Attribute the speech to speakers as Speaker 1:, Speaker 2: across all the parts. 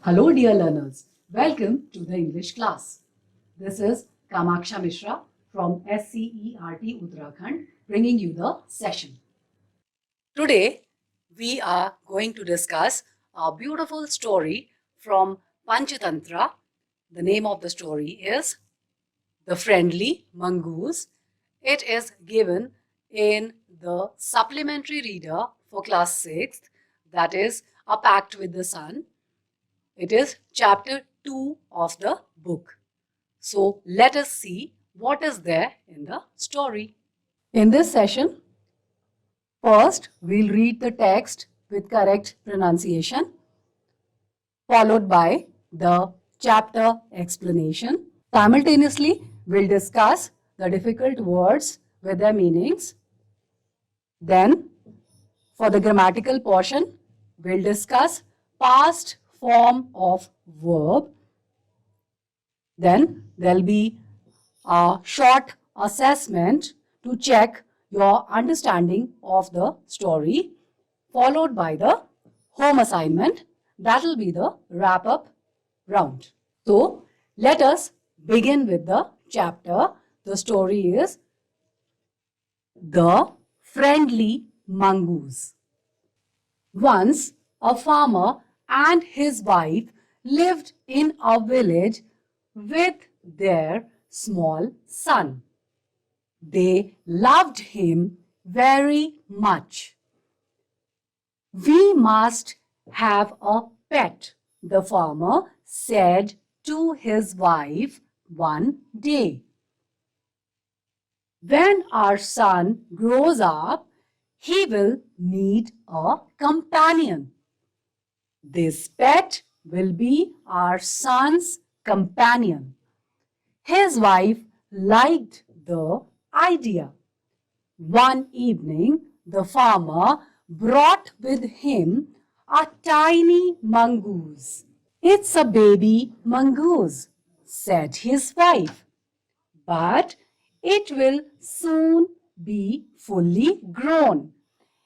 Speaker 1: Hello, dear learners. Welcome to the English class. This is Kamaksha Mishra from SCERT Uttarakhand bringing you the session. Today, we are going to discuss a beautiful story from Panchatantra. The name of the story is The Friendly Mongoose. It is given in the supplementary reader for class 6th, that is A Pact with the Sun. It is chapter 2 of the book. So let us see what is there in the story. In this session, first we'll read the text with correct pronunciation, followed by the chapter explanation. Simultaneously, we'll discuss the difficult words with their meanings. Then, for the grammatical portion, we'll discuss past form of verb. Then there'll be a short assessment to check your understanding of the story, followed by the home assignment. That will be the wrap-up round. So let us begin with the chapter. The story is The Friendly Mongoose. Once a farmer and his wife lived in a village with their small son. They loved him very much. "We must have a pet," the farmer said to his wife one day. "When our son grows up, he will need a companion. This pet will be our son's companion." His wife liked the idea. One evening, the farmer brought with him a tiny mongoose. "It's a baby mongoose," said his wife, "but it will soon be fully grown.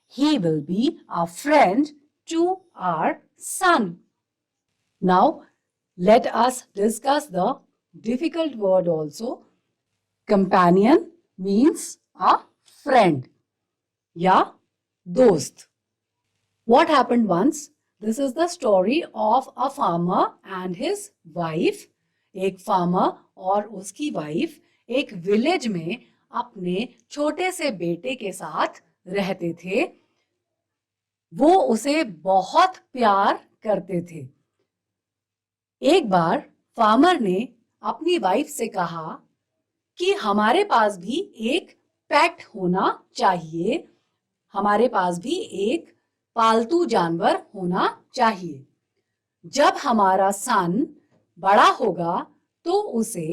Speaker 1: He will be a friend to our son." Now, let us discuss the difficult word also. Companion means a friend. Ya dost. What happened once? This is the story of a farmer and his wife. एक farmer और उसकी wife एक village में अपने छोटे से बेटे के साथ रहते थे. वो उसे बहुत प्यार करते थे. एक बार फार्मर ने अपनी वाइफ से कहा कि हमारे पास भी एक पेट होना चाहिए, हमारे पास भी एक पालतू जानवर होना चाहिए. जब हमारा सन बड़ा होगा तो उसे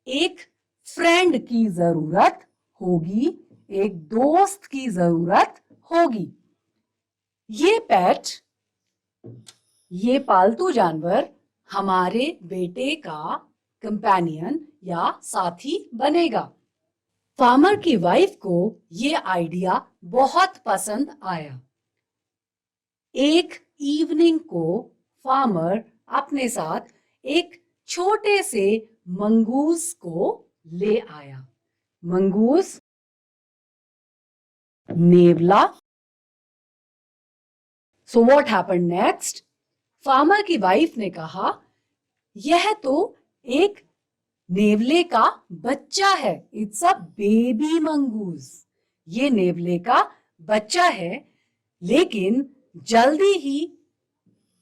Speaker 1: एक फ्रेंड की जरूरत होगी, एक दोस्त की जरूरत होगी. ये पेट, ये पालतू जानवर हमारे बेटे का कंपेनियन या साथी बनेगा. फार्मर की वाइफ को ये आइडिया बहुत पसंद आया. एक इवनिंग को फार्मर अपने साथ एक छोटे से मंगूस को ले आया. मंगूस नेवला. So what happened next? Farmer की वाइफ ने कहा, यह तो एक नेवले का बच्चा है. It's a baby mongoose. ये नेवले का बच्चा है, लेकिन जल्दी ही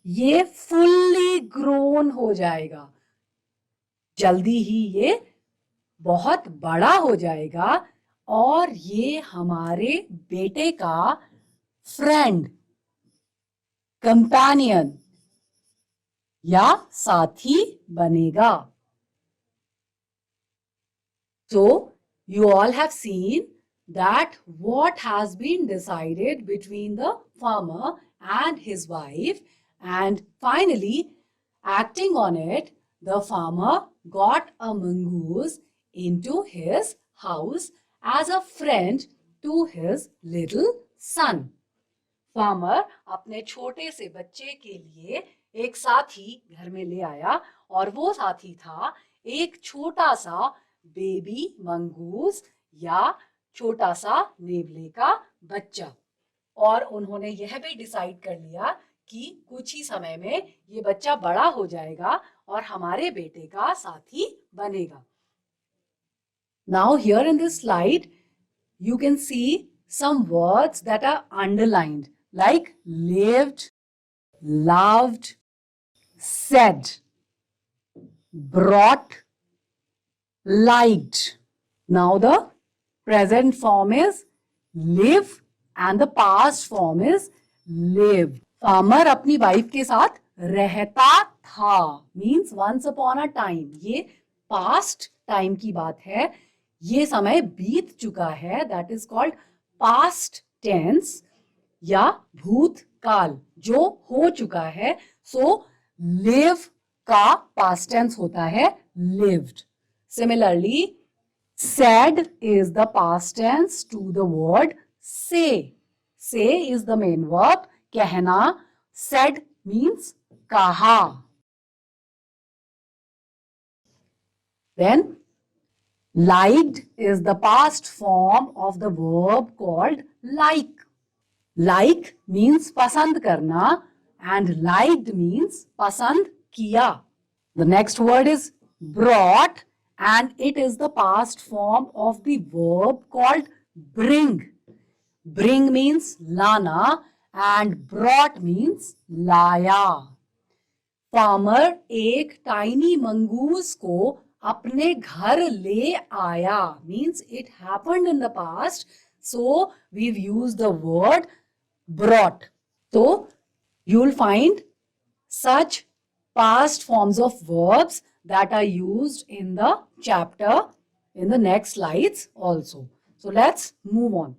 Speaker 1: ये फुल्ली ग्रोन हो जाएगा. जल्दी ही ये बहुत बड़ा हो जाएगा और ये हमारे बेटे का फ्रेंड, कंपेनियन या साथी बनेगा. So, you all have seen that what has been decided between the farmer and his wife, and finally, acting on it, the farmer got a mongoose into his house as a friend to his little son. Farmer अपने छोटे से बच्चे के लिए एक एक साथी घर में ले आया और वो साथी था एक छोटा सा बेबी मंगूस या छोटा सा नेवले का बच्चा। और उन्होंने यह भी डिसाइड कर लिया कि कुछ ही समय में ये बच्चा बड़ा हो जाएगा और हमारे बेटे का साथी बनेगा। Now here in this slide you can see some words that are underlined like lived, loved, said, brought, liked. Now the present form is live and the past form is lived. Farmer अपनी wife के साथ रहता था means once upon a time. ये past time की बात है, ये समय बीत चुका है, that is called past tense या भूतकाल जो हो चुका है. So live का past tense होता है lived. Similarly, said is the past tense to the word say. Say is the main verb. कहना. Said means कहा. Then liked is the past form of the verb called like. Like means पसंद करना and liked means पसंद किया. The next word is brought and it is the past form of the verb called bring. Bring means लाना and brought means लाया. Farmer एक tiny mongoose को अपने घर ले आया means it happened in the past, so we've used the word brought. So you'll find such past forms of verbs that are used in the chapter in the next slides also. So let's move on.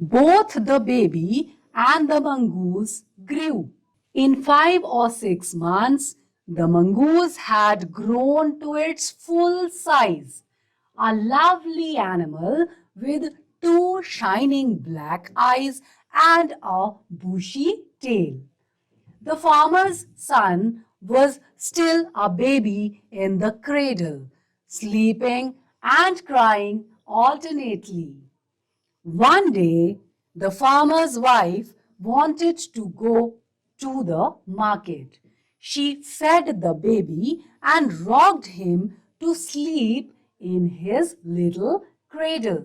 Speaker 1: Both the baby and the mongoose grew. In 5 or 6 months, the mongoose had grown to its full size, a lovely animal with 2 shining black eyes and a bushy tail. The farmer's son was still a baby in the cradle, sleeping and crying alternately. One day, the farmer's wife wanted to go to the market. She fed the baby and rocked him to sleep in his little cradle.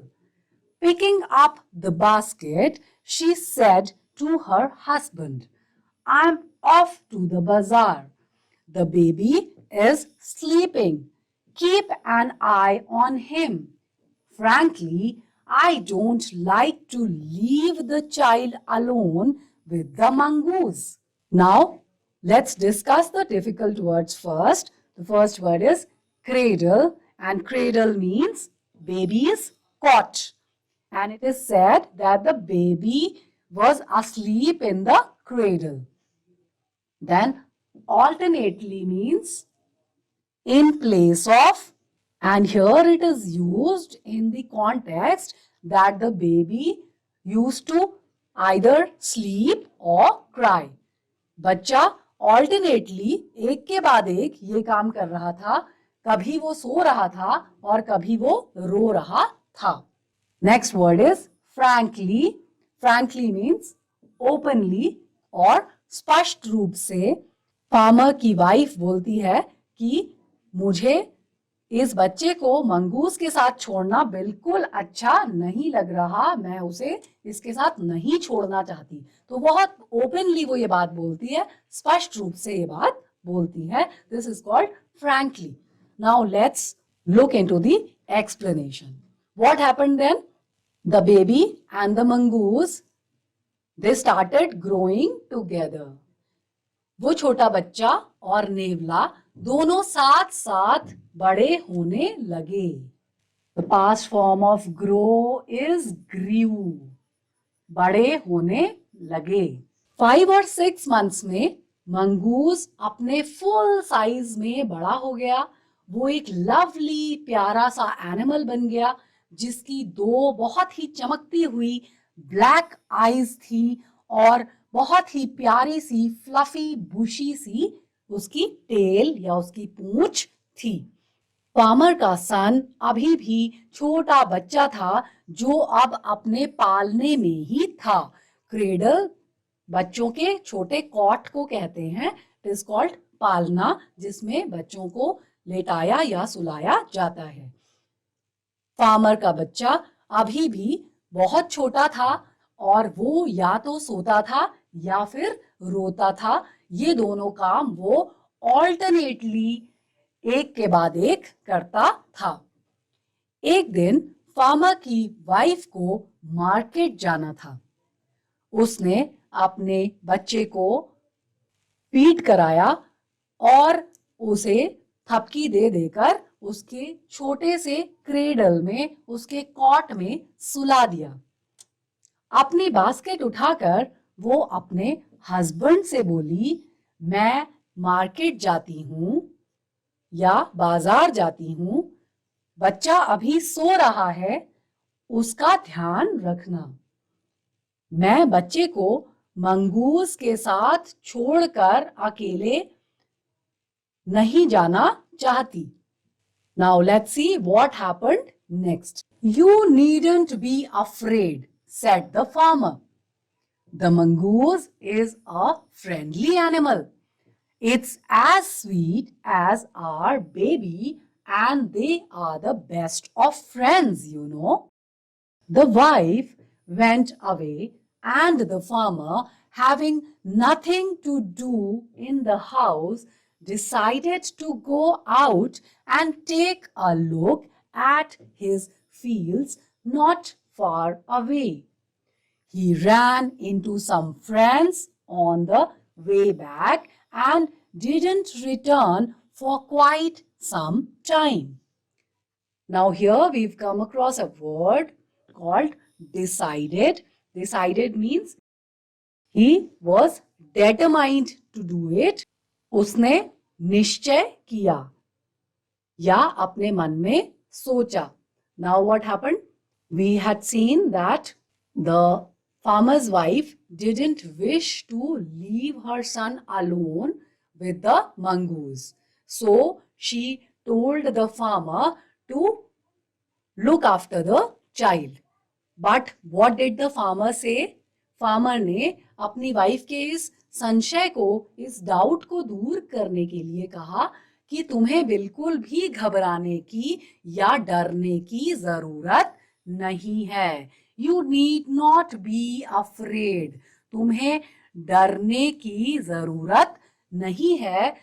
Speaker 1: Picking up the basket, she said to her husband, "I'm off to the bazaar. The baby is sleeping. Keep an eye on him. Frankly, I don't like to leave the child alone with the mongoose." Now, let's discuss the difficult words first. The first word is cradle, and cradle means baby's cot. And it is said that the baby was asleep in the cradle. Then alternately means in place of, and here it is used in the context that the baby used to either sleep or cry. बच्चा alternately एक के बाद एक ये काम कर रहा था, कभी वो सो रहा था और कभी वो रो रहा था. Next word is frankly. Frankly means openly और स्पष्ट रूप से. फार्मर की वाइफ बोलती है कि मुझे इस बच्चे को मंगूस के साथ छोड़ना बिल्कुल अच्छा नहीं लग रहा, मैं उसे इसके साथ नहीं छोड़ना चाहती. तो बहुत ओपनली वो ये बात बोलती है, स्पष्ट रूप से ये बात बोलती है. This is called frankly. Now let's look into the explanation. What happened then? The baby and the mongoose they started growing together. वो छोटा बच्चा और नेवला दोनों साथ साथ बड़े होने लगे. The past form of grow is grew. बड़े होने लगे. 5 और 6 months में मंगूस अपने फुल साइज में बड़ा हो गया. वो एक लवली प्यारा सा एनिमल बन गया जिसकी 2 बहुत ही चमकती हुई ब्लैक आईज थी और बहुत ही प्यारी सी फ्लफी बुशी सी उसकी टेल या उसकी पूंछ थी। फार्मर का सन अभी भी छोटा बच्चा था जो अब अपने पालने में ही था। क्रेडल बच्चों के छोटे कॉट को कहते हैं। इट इज कॉल्ड पालना, जिसमें बच्चों को लेटाया या सुलाया जाता है। फार्मर का बच्चा अभी भी बहुत छोटा था और वो या तो सोता था या फिर रोता था। ये दोनों काम वो ऑल्टरनेटली एक के बाद एक करता था। एक दिन फार्मर की वाइफ को मार्केट जाना था। उसने अपने बच्चे को फीड कराया और उसे थपकी दे देकर उसके छोटे से क्रेडल में, उसके कॉट में सुला दिया। अपनी बास्केट उठाकर वो अपने हस्बैंड से बोली, मैं मार्केट जाती हूँ या बाजार जाती हूँ, बच्चा अभी सो रहा है, उसका ध्यान रखना। मैं बच्चे को मंगूस के साथ छोड़कर अकेले नहीं जाना चाहती। Now let's see what happened next. You needn't be afraid, said the farmer. The mongoose is a friendly animal. It's as sweet as our baby and they are the best of friends, you know. The wife went away and the farmer, having nothing to do in the house, decided to go out and take a look at his fields not far away. He ran into some friends on the way back and didn't return for quite some time. Now here we've come across a word called decided. Decided means he was determined to do it. उसने निश्चय किया या अपने मन में सोचा. Now what happened? We had seen that the farmer's wife didn't wish to leave her son alone with the mongoose. So she told the farmer to look after the child. But what did the farmer say? Farmer ने अपनी wife के इस संशय को, इस doubt को दूर करने के लिए कहा कि तुम्हें बिल्कुल भी घबराने की या डरने की जरूरत नहीं है. You need not be afraid. तुम्हें डरने की जरूरत नहीं है.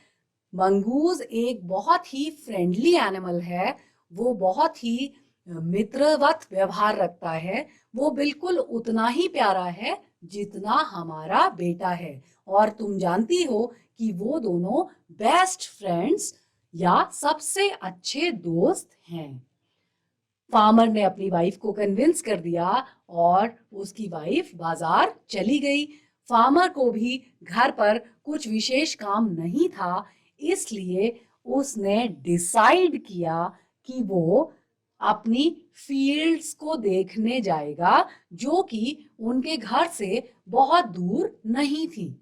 Speaker 1: मंगूज एक बहुत ही फ्रेंडली एनिमल है. वो बहुत ही मित्रवत व्यवहार रखता है. वो बिल्कुल उतना ही प्यारा है जितना हमारा बेटा है. और तुम जानती हो कि वो दोनों बेस्ट फ्रेंड्स या सबसे अच्छे दोस्त हैं. फार्मर ने अपनी वाइफ को कन्विंस कर दिया और उसकी वाइफ बाजार चली गई. फार्मर को भी घर पर कुछ विशेष काम नहीं था, इसलिए उसने डिसाइड किया कि वो अपनी फील्ड्स को देखने जाएगा जो कि उनके घर से बहुत दूर नहीं थी.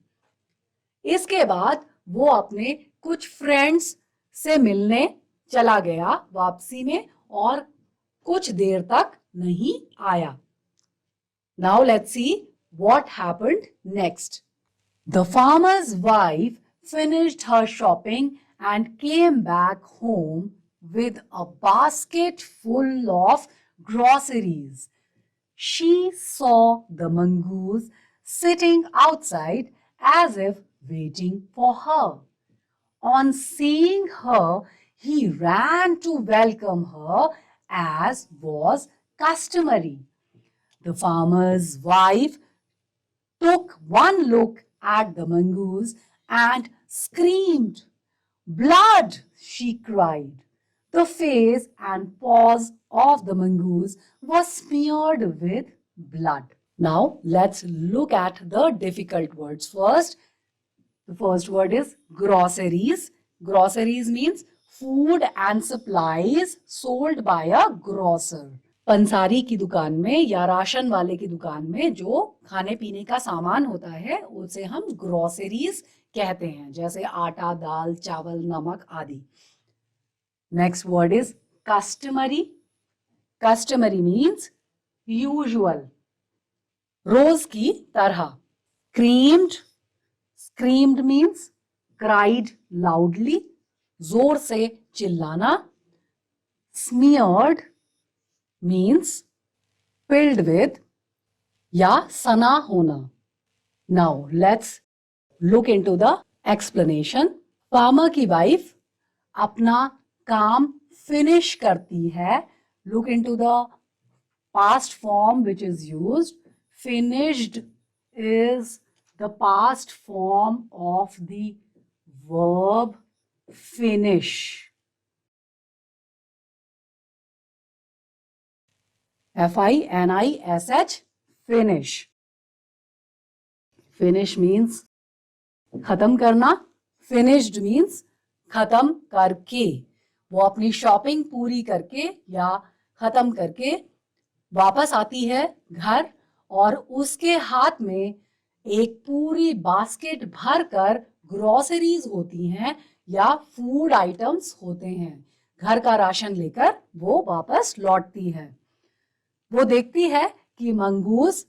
Speaker 1: इसके बाद वो अपने कुछ फ्रेंड्स से मिलने चला गया वापसी में और कुछ देर तक नहीं आया. Now let's see what happened next. The farmer's wife finished her shopping and came back home with a basket full of groceries. She saw the mongoose sitting outside as if waiting for her. On seeing her, he ran to welcome her as was customary. The farmer's wife took one look at the mongoose and screamed. "Blood!" she cried. The face and paws of the mongoose were smeared with blood. Now let's look at the difficult words first. The first word is groceries. Groceries means food and supplies sold by a grocer. पंसारी की दुकान में या ration वाले की दुकान में जो खाने पीने का सामान होता है उसे हम ग्रोसरीज कहते हैं, जैसे आटा, दाल, चावल, नमक आदि। Next word is customary. Customary means usual, रोज की तरह। Creamed, screamed means cried loudly, जोर से चिल्लाना। स्मीयर्ड मीन्स फिल्ड विद या सना होना। Now let's look into the explanation. Farmer की वाइफ अपना काम फिनिश करती है। Look into the past form which is used. Finished is the past form of the verb finish. Finish. Finish. Finish means खत्म करना. Finished means खत्म करके. वो अपनी शॉपिंग पूरी करके या खत्म करके वापस आती है घर और उसके हाथ में एक पूरी बास्केट भरकर ग्रोसरीज होती हैं या फूड आइटम्स होते हैं। घर का राशन लेकर वो वापस लौटती है। वो देखती है कि मंगूस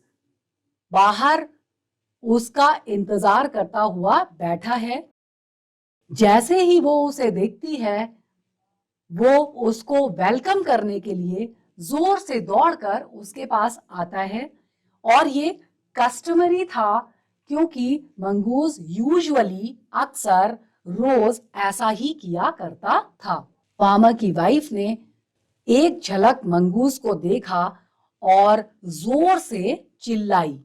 Speaker 1: बाहर उसका इंतजार करता हुआ बैठा है। जैसे ही वो उसे देखती है, वो उसको वेलकम करने के लिए जोर से दौड़कर उसके पास आता है। और ये कस्टमरी था क्योंकि मंगूस यूजुअली अक्सर रोज ऐसा ही किया करता था। फार्मर की वाइफ ने एक झलक मंगूस को देखा और जोर से चिल्लाई।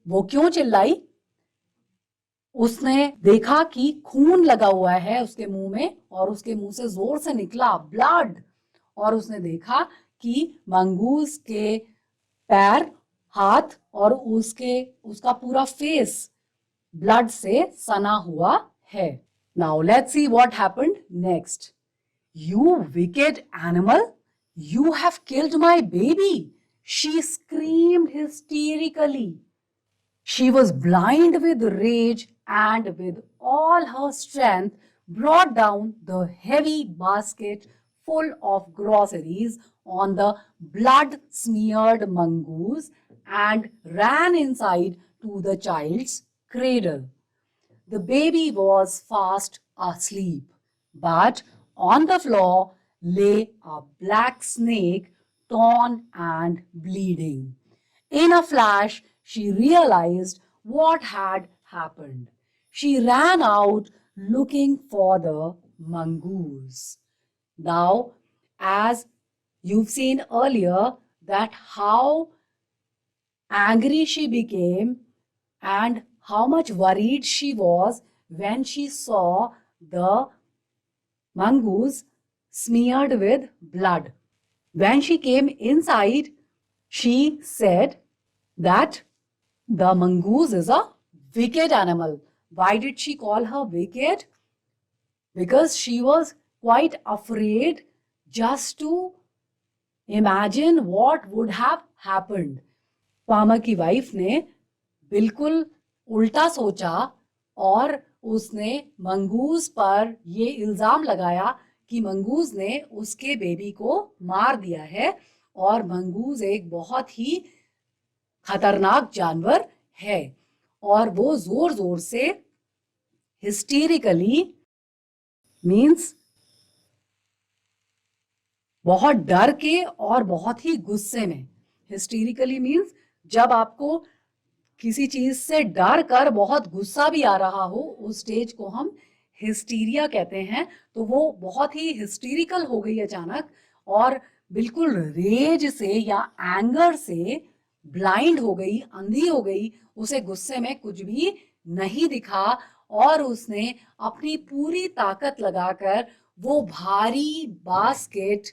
Speaker 1: वो क्यों चिल्लाई? उसने देखा कि खून लगा हुआ है उसके मुंह में और उसके मुंह से जोर से निकला ब्लड। और उसने देखा कि मंगूस के पैर, हाथ और उसका पूरा फेस ब्लड से सना हुआ है। Now let's see what happened next. You wicked animal, you have killed my baby, she screamed hysterically. She was blind with rage and with all her strength brought down the heavy basket full of groceries on the blood-smeared mongoose and ran inside to the child's cradle. The baby was fast asleep, but on the floor lay a black snake, torn and bleeding. In a flash, she realized what had happened. She ran out looking for the mongoose. Now, as you've seen earlier, that how angry she became and how much worried she was when she saw the mongoose smeared with blood. When she came inside, she said that the mongoose is a wicked animal. Why did she call her wicked? Because she was quite afraid just to imagine what would have happened. Farmer की wife ने बिल्कुल उल्टा सोचा और उसने mongoose पर ये इल्जाम लगाया कि मंगूस ने उसके बेबी को मार दिया है और मंगूस एक बहुत ही खतरनाक जानवर है। और वो जोर जोर से हिस्टेरिकली मीन्स बहुत डर के और बहुत ही गुस्से में। हिस्टेरिकली मीन्स जब आपको किसी चीज से डर कर बहुत गुस्सा भी आ रहा हो, उस स्टेज को हम हिस्टीरिया कहते हैं। तो वो बहुत ही हिस्टेरिकल हो गई अचानक और बिल्कुल रेज से या एंगर से ब्लाइंड हो गई, अंधी हो गई। उसे गुस्से में कुछ भी नहीं दिखा और उसने अपनी पूरी ताकत लगाकर वो भारी बास्केट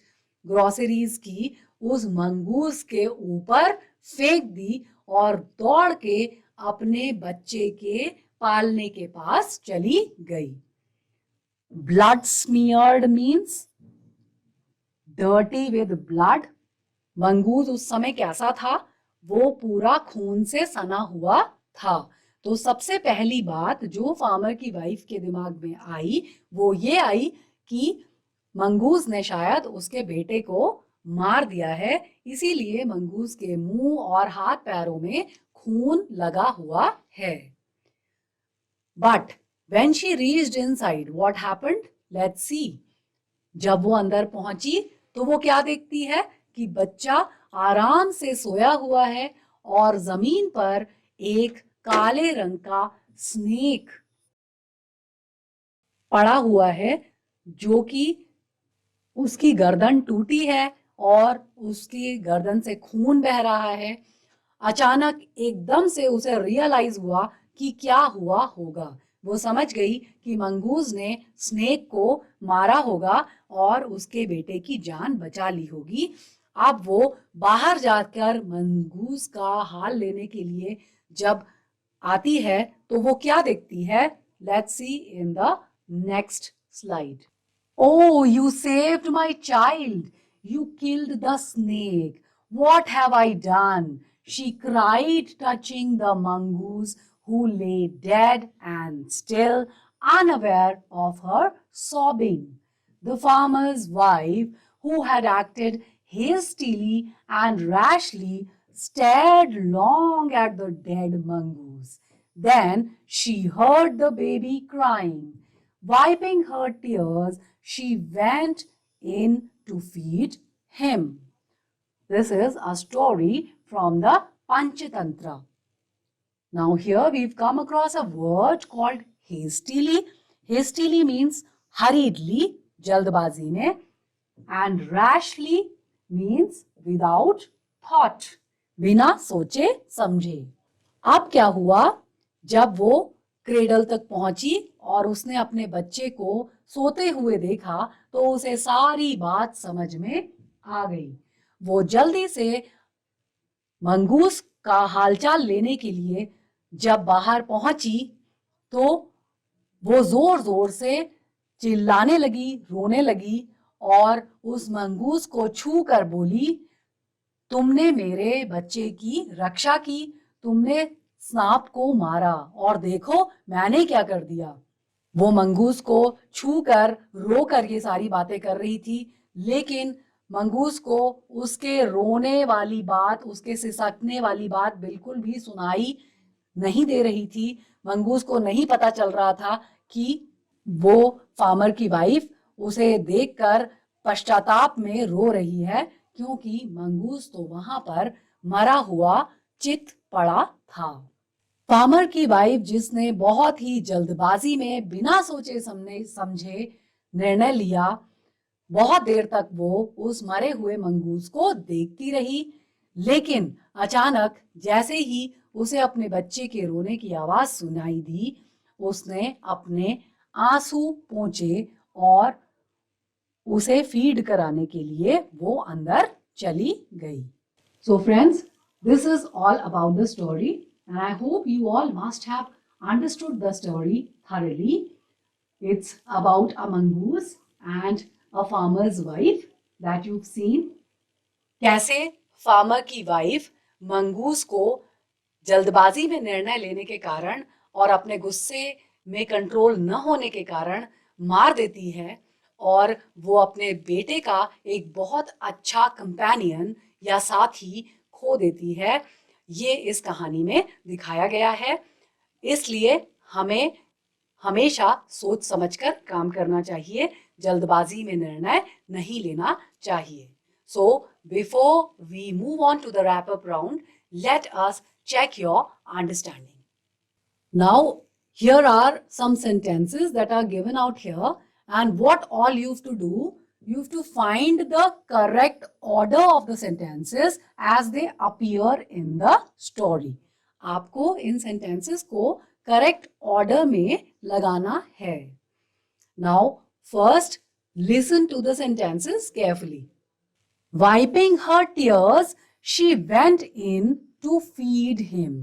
Speaker 1: ग्रोसरीज की उस मंगूस के ऊपर फेंक दी और दौड़ के अपने बच्चे के पालने के पास चली गई। Blood smeared means dirty with blood. Mongoose उस समय कैसा था? वो पूरा खून से सना हुआ था। तो सबसे पहली बात जो फार्मर की वाइफ के दिमाग में आई वो ये आई कि मंगूस ने शायद उसके बेटे को मार दिया है, इसीलिए मंगूस के मुंह और हाथ पैरों में खून लगा हुआ है। But when she reached inside, what happened? Let's see. जब वो अंदर पहुंची तो वो क्या देखती है कि बच्चा आराम से सोया हुआ है और जमीन पर एक काले रंग का स्नेक पड़ा हुआ है, जो कि उसकी गर्दन टूटी है और उसकी गर्दन से खून बह रहा है। अचानक एकदम से उसे रियलाइज हुआ कि क्या हुआ होगा। वो समझ गई कि मंगूस ने स्नेक को मारा होगा और उसके बेटे की जान बचा ली होगी। अब वो बाहर जाकर मंगूस का हाल लेने के लिए जब आती है तो वो क्या देखती है? Let's see in the next slide. Oh, you saved my child. You killed the snake. What have I done? She cried, touching the mongoose who lay dead and still, unaware of her sobbing. The farmer's wife, who had acted hastily and rashly, stared long at the dead mongoose. Then she heard the baby crying. Wiping her tears, she went in to feed him. This is a story from the Panchatantra. Now here we've come across a word called hastily. Hastily means hurriedly, जल्दबाजी में, and rashly means without thought, बिना सोचे समझे। अब क्या हुआ, जब वो क्रेडल तक पहुंची और उसने अपने बच्चे को सोते हुए देखा तो उसे सारी बात समझ में आ गई। वो जल्दी से मंगूस का हालचाल लेने के लिए जब बाहर पहुंची तो वो जोर जोर से चिल्लाने लगी, रोने लगी और उस मंगूस को छू कर बोली, तुमने मेरे बच्चे की रक्षा की, तुमने सांप को मारा और देखो मैंने क्या कर दिया। वो मंगूस को छू कर रो कर ये सारी बातें कर रही थी, लेकिन मंगूस को उसके रोने वाली बात, उसके सिसकने वाली बात बिल्कुल भी सुनाई नहीं दे रही थी। मंगूस को नहीं पता चल रहा था कि वो फार्मर की वाइफ उसे देखकर पश्चाताप में रो रही है, क्योंकि मंगूस तो वहां पर मरा हुआ चित पड़ा था। फार्मर की वाइफ, जिसने बहुत ही जल्दबाजी में बिना सोचे समझे निर्णय लिया, बहुत देर तक वो उस मरे हुए मंगूस को देखती रही, लेकिन अचानक जैसे ही उसे अपने बच्चे के रोने की आवाज सुनाई दी, उसने अपने आंसू पोंछे और उसे फीड कराने के लिए वो अंदर चली गई। So friends, this is all about the story. And I hope you all must have understood the story thoroughly. It's about a mongoose and a farmer's wife that you've seen. कैसे farmer की wife mongoose को जल्दबाजी में निर्णय लेने के कारण और अपने गुस्से में कंट्रोल न होने के कारण मार देती है और वो अपने बेटे का एक बहुत अच्छा कंपेनियन या साथी खो देती है। ये इस कहानी में दिखाया गया है, इसलिए हमें हमेशा सोच समझकर काम करना चाहिए, जल्दबाजी में निर्णय नहीं लेना चाहिए। So before we move on to the wrap-up round, let us check your understanding. Now here are some sentences that are given out here, and what all you have to do, you have to find the correct order of the sentences as they appear in the story. आपको इन sentences को correct order में लगाना है. Now first listen to the sentences carefully. Wiping her tears, she went in to feed him.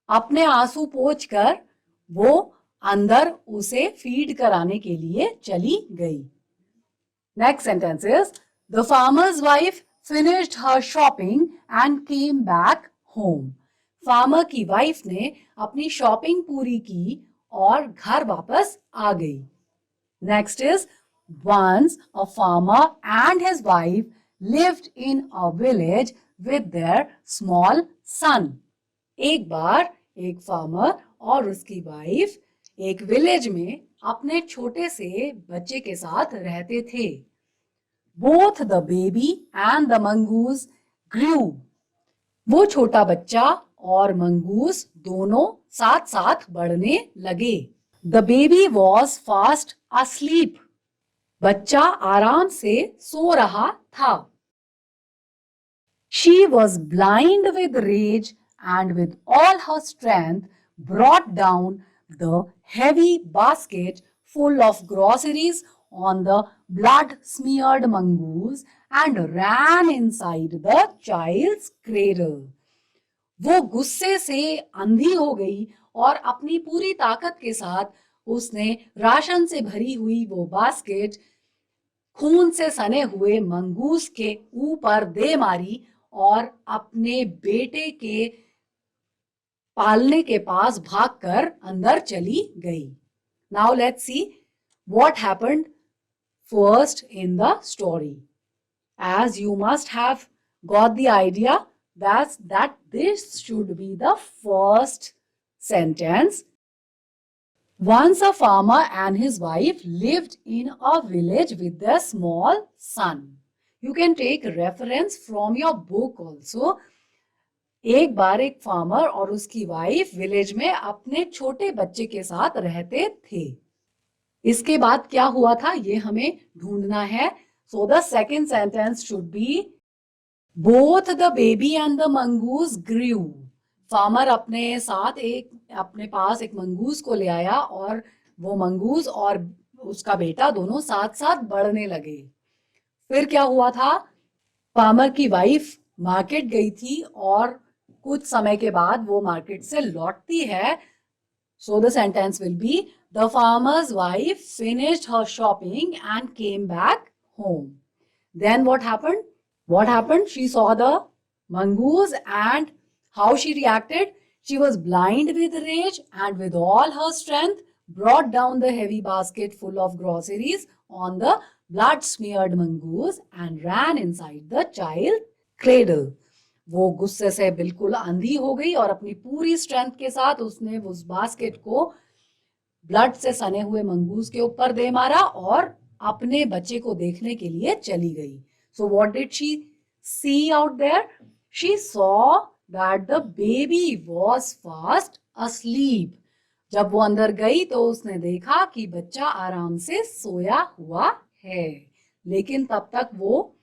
Speaker 1: अपने आंसू पोंछकर वो अंदर उसे फीड कराने के लिए चली गई. Next sentence is, the farmer's wife finished her shopping and came back home. Farmer की वाइफ ने अपनी शॉपिंग पूरी की और घर वापस आ गई। Next is once a farmer and his wife lived in a village with their small son. एक बार एक फार्मर और उसकी वाइफ एक विलेज में अपने छोटे से बच्चे के साथ रहते थे। Both the baby and the mongoose grew. वो छोटा बच्चा और मंगूस दोनों साथ साथ बढ़ने लगे। The baby was fast asleep. बच्चा आराम से सो रहा था। She was blind with rage and with all her strength brought down the heavy basket full of groceries on the blood-smeared mongoose and ran inside the child's cradle. वो गुस्से से अंधी हो गई और अपनी पूरी ताकत के साथ उसने राशन से भरी हुई वो बास्केट खून से सने हुए मंगूस के ऊपर दे मारी और अपने बेटे के पालने के पास भागकर अंदर चली गई। Now let's see what happened first in the story. As you must have got the idea that this should be the first sentence. Once a farmer and his wife lived in a village with their small son. You can take reference from your book also. एक बार एक farmer और उसकी wife village में अपने छोटे बच्चे के साथ रहते थे। इसके बाद क्या हुआ था ये हमें ढूंढना है। So the second sentence should be both the baby and the mongoose grew. Farmer अपने पास एक मंगूस को ले आया और वो मंगूस और उसका बेटा दोनों साथ साथ बढ़ने लगे। फिर क्या हुआ था, फार्मर की वाइफ मार्केट गई थी और कुछ समय के बाद वो मार्केट से लौटती है। So the sentence will be the farmer's wife finished her shopping and came back home. Then what happened? What happened? She saw the mongoose and how she reacted? She was blind with rage and with all her strength brought down the heavy basket full of groceries on the blood-smeared mongoose and ran inside the child cradle. वो गुस्से से बिल्कुल अंधी हो गई और अपनी पूरी स्ट्रेंथ के साथ उसने उस बास्केट को ब्लड से सने हुए मंगूस के ऊपर दे मारा और अपने बच्चे को देखने के लिए चली गई। So what did she see out there? She saw that the baby was fast asleep. जब वो अंदर गई तो उसने देखा कि बच्चा आराम से सोया हुआ है, लेकिन तब तक वो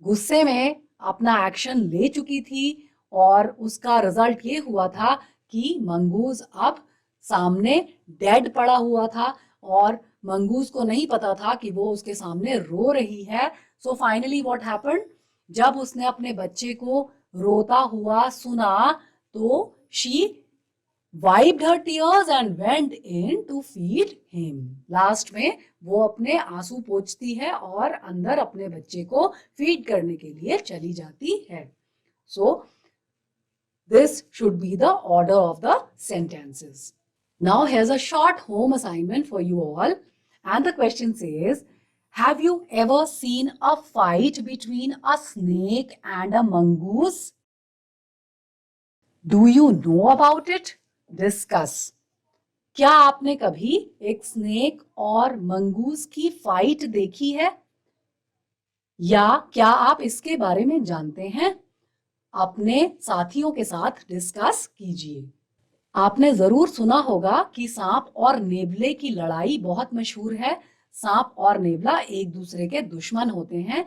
Speaker 1: गुस्से में अपना एक्शन ले चुकी थी और उसका रिजल्ट ये हुआ था कि मंगूस अब सामने डेड पड़ा हुआ था और मंगूस को नहीं पता था कि वो उसके सामने रो रही है। सो फाइनली व्हाट हैपेंड, जब उसने अपने बच्चे को रोता हुआ सुना तो she wiped her tears and went in to feed him. Last में वो अपने आंसू पोंछती है और अंदर अपने बच्चे को फीड करने के लिए चली जाती है। So this should be the order of the sentences. Now here's a short home assignment for you all, and the question says, have you ever seen a fight between a snake and a mongoose? Do you know about it? Discuss. क्या आपने कभी एक snake और mongoose की fight देखी है या क्या आप इसके बारे में जानते हैं? अपने साथियों के साथ डिस्कस कीजिए। आपने जरूर सुना होगा कि सांप और नेवले की लड़ाई बहुत मशहूर है। सांप और नेवला एक दूसरे के दुश्मन होते हैं।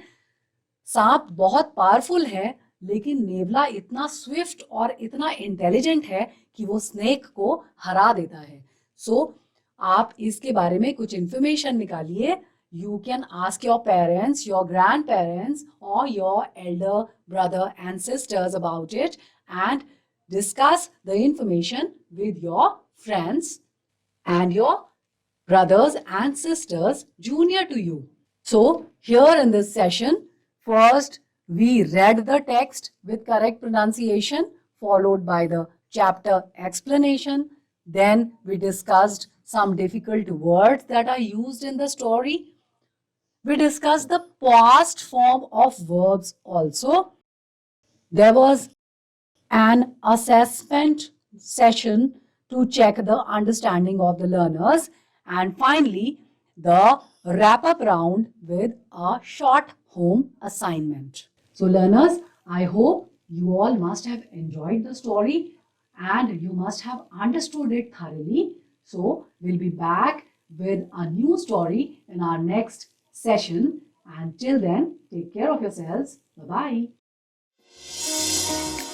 Speaker 1: सांप बहुत पावरफुल है, लेकिन नेवला इतना स्विफ्ट और इतना इंटेलिजेंट है कि वो स्नेक को हरा देता है। सो आप इसके बारे में कुछ इंफॉर्मेशन निकालिए। You can ask your parents, your grandparents, or your elder brother and sisters about it and discuss the information with your friends and your brothers and sisters junior to you. So here in this session, first we read the text with correct pronunciation, followed by the chapter explanation. Then we discussed some difficult words that are used in the story. We discussed the past form of verbs also. There was an assessment session to check the understanding of the learners. And finally, the wrap up round with a short home assignment. So, learners, I hope you all must have enjoyed the story and you must have understood it thoroughly. So, we'll be back with a new story in our next session. And till then, take care of yourselves. Bye bye.